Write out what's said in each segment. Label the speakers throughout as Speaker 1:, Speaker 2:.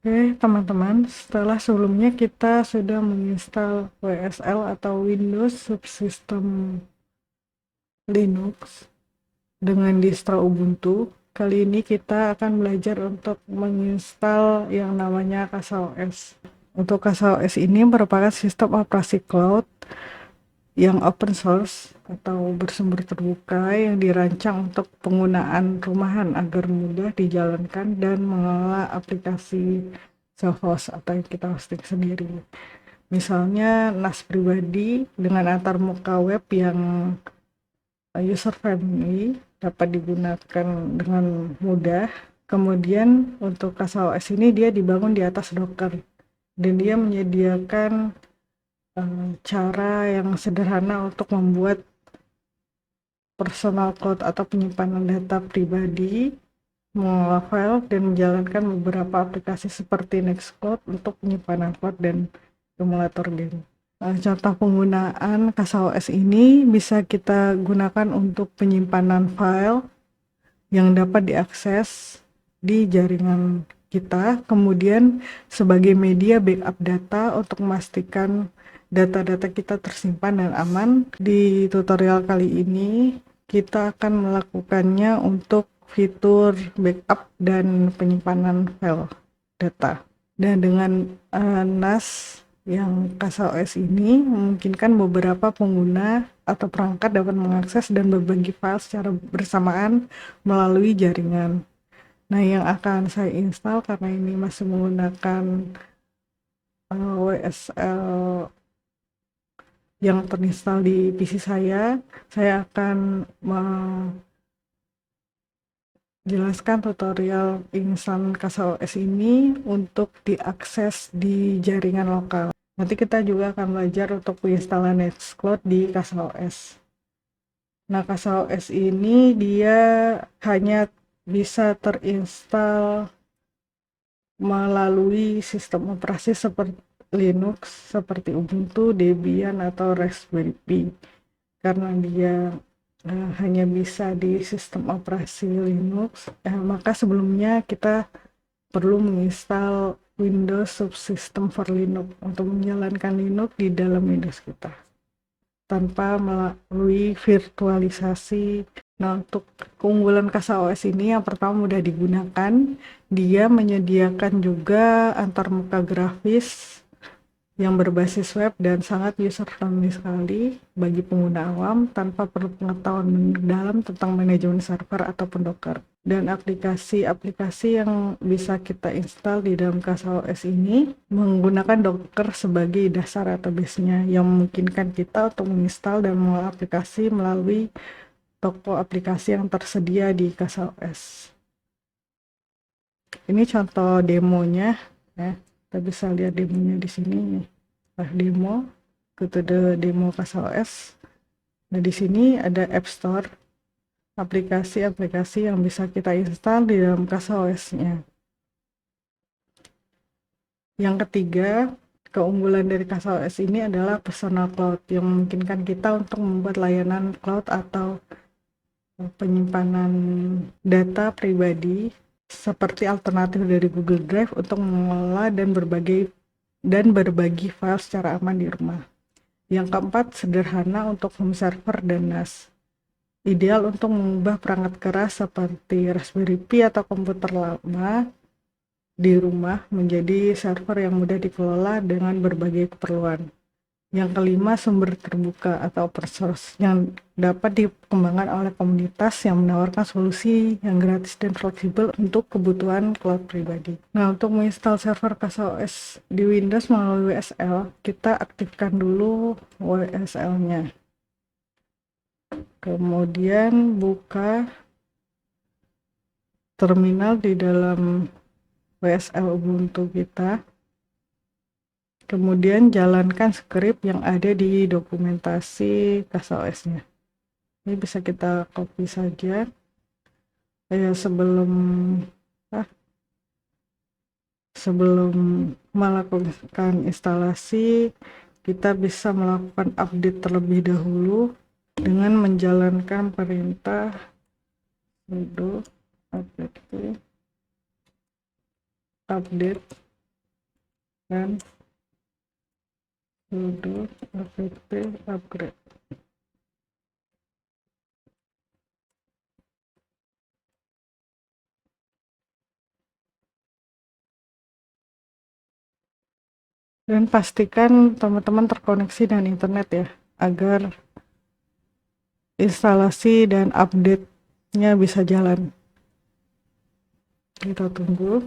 Speaker 1: Oke, teman-teman, setelah sebelumnya kita sudah menginstal WSL atau Windows Subsystem Linux dengan distro Ubuntu. Kali ini kita akan belajar untuk menginstal yang namanya CasaOS. Untuk CasaOS ini merupakan sistem operasi cloud yang open source atau bersumber terbuka yang dirancang untuk penggunaan rumahan agar mudah dijalankan dan mengelola aplikasi self-host atau yang kita hosting sendiri. Misalnya NAS pribadi dengan antarmuka web yang user friendly dapat digunakan dengan mudah. Kemudian untuk CasaOS ini dia dibangun di atas Docker dan dia menyediakan cara yang sederhana untuk membuat personal cloud atau penyimpanan data pribadi, mengolah file, dan menjalankan beberapa aplikasi seperti Nextcloud untuk penyimpanan cloud dan emulator game. Contoh penggunaan CasaOS ini bisa kita gunakan untuk penyimpanan file yang dapat diakses di jaringan kita, kemudian sebagai media backup data untuk memastikan data-data kita tersimpan dan aman. Di tutorial kali ini kita akan melakukannya untuk fitur backup dan penyimpanan file data. Dan dengan NAS yang CasaOS ini memungkinkan beberapa pengguna atau perangkat dapat mengakses dan berbagi file secara bersamaan melalui jaringan. Nah, yang akan saya install karena ini masih menggunakan WSL yang terinstall di PC saya akan menjelaskan tutorial install CasaOS ini untuk diakses di jaringan lokal. Nanti kita juga akan belajar untuk penginstalan Nextcloud di CasaOS. Nah, CasaOS ini dia hanya bisa terinstall melalui sistem operasi seperti Linux, seperti Ubuntu, Debian, atau Raspberry Pi. Karena dia hanya bisa di sistem operasi Linux, maka sebelumnya kita perlu menginstal Windows Subsystem for Linux untuk menjalankan Linux di dalam Windows kita tanpa melalui virtualisasi. Nah, untuk keunggulan CasaOS ini yang pertama mudah digunakan, dia menyediakan juga antarmuka grafis yang berbasis web dan sangat user friendly sekali bagi pengguna awam tanpa perlu pengetahuan mendalam tentang manajemen server ataupun Docker. Dan aplikasi-aplikasi yang bisa kita install di dalam CasaOS ini menggunakan Docker sebagai dasar atau base-nya yang memungkinkan kita untuk menginstal dan mengolah aplikasi melalui toko aplikasi yang tersedia di CasaOS. Ini contoh demonya ya. Kita bisa lihat demonya di sini nih. Demo, metode demo CasaOS. Nah, di sini ada App Store, aplikasi-aplikasi yang bisa kita install di dalam CasaOS-nya. Yang ketiga, keunggulan dari CasaOS ini adalah personal cloud yang memungkinkan kita untuk membuat layanan cloud atau penyimpanan data pribadi seperti alternatif dari Google Drive untuk mengelola dan berbagi file secara aman di rumah. Yang keempat, sederhana untuk home server dan NAS. Ideal untuk mengubah perangkat keras seperti Raspberry Pi atau komputer lama di rumah menjadi server yang mudah dikelola dengan berbagai keperluan. Yang kelima, sumber terbuka atau open source yang dapat dikembangkan oleh komunitas yang menawarkan solusi yang gratis dan fleksibel untuk kebutuhan cloud pribadi. Nah, untuk menginstal server CasaOS di Windows melalui WSL, kita aktifkan dulu WSL-nya. Kemudian buka terminal di dalam WSL Ubuntu kita. Kemudian jalankan script yang ada di dokumentasi CasaOS-nya. Ini bisa kita copy saja. Sebelum melakukan instalasi, kita bisa melakukan update terlebih dahulu dengan menjalankan perintah sudo apt update. dan sudo apt upgrade. Dan pastikan teman-teman terkoneksi dengan internet ya, agar instalasi dan update-nya bisa jalan. Kita tunggu.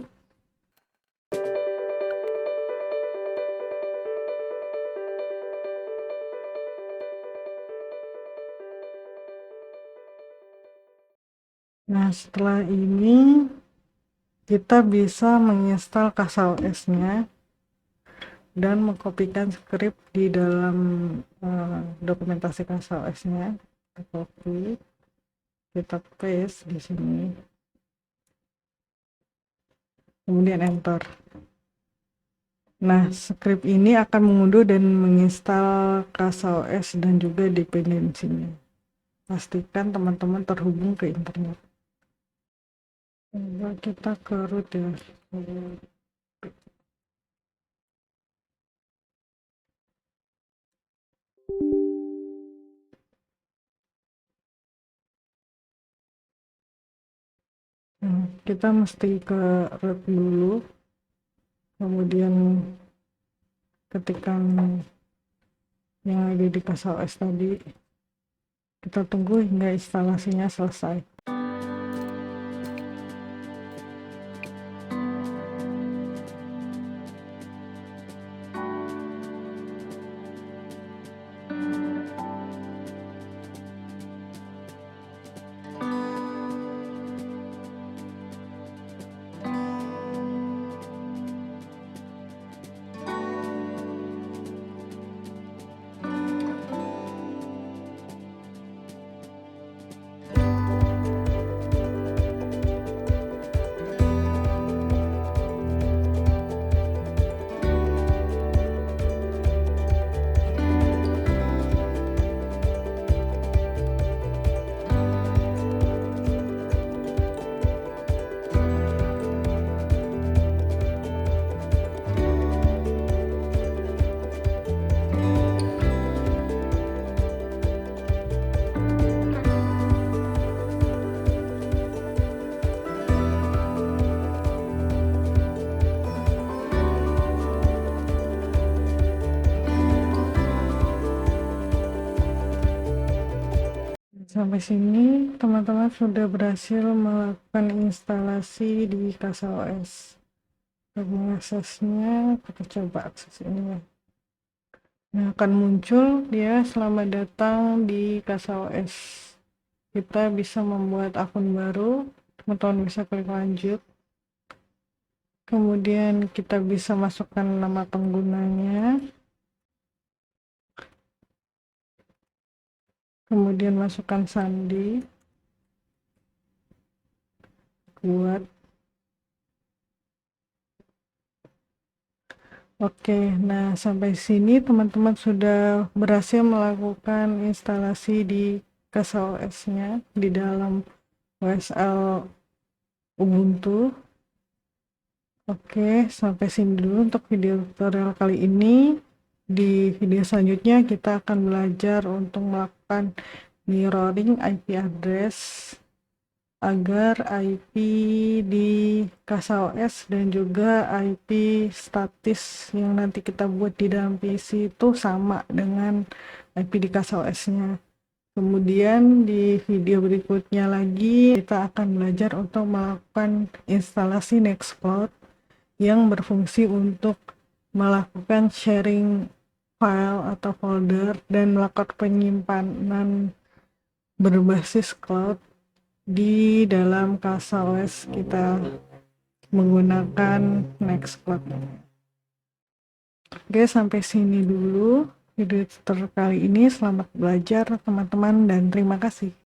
Speaker 1: Nah, setelah ini kita bisa menginstal CasaOS-nya dan mengkopikan script di dalam dokumentasi CasaOS-nya. Kita copy, kita paste di sini, kemudian enter. Nah, script ini akan mengunduh dan menginstal CasaOS dan juga dependensinya. Pastikan teman-teman terhubung ke internet. Coba kita ke root ya. Kita mesti ke root dulu, kemudian ketikkan yang ada di CasaOS tadi. Kita tunggu hingga instalasinya selesai. Sampai sini teman-teman sudah berhasil melakukan instalasi di CasaOS. Untuk mengaksesnya, kita coba akses ini ya. Nah, akan muncul dia selamat datang di CasaOS. Kita bisa membuat akun baru, teman-teman bisa klik lanjut. Kemudian kita bisa masukkan nama penggunanya. Kemudian masukkan sandi, buat. Oke, nah sampai sini teman-teman sudah berhasil melakukan instalasi di CasaOS-nya di dalam WSL Ubuntu. Oke, sampai sini dulu untuk video tutorial kali ini. Di video selanjutnya kita akan belajar untuk melakukan mirroring IP address agar IP di CasaOS dan juga IP statis yang nanti kita buat di dalam PC itu sama dengan IP di CasaOS-nya. Kemudian di video berikutnya lagi kita akan belajar untuk melakukan instalasi Nextcloud yang berfungsi untuk melakukan sharing file atau folder dan melakukan penyimpanan berbasis cloud di dalam CasaOS kita menggunakan Nextcloud. Oke, sampai sini dulu video tutorial kali ini. Selamat belajar teman-teman dan terima kasih.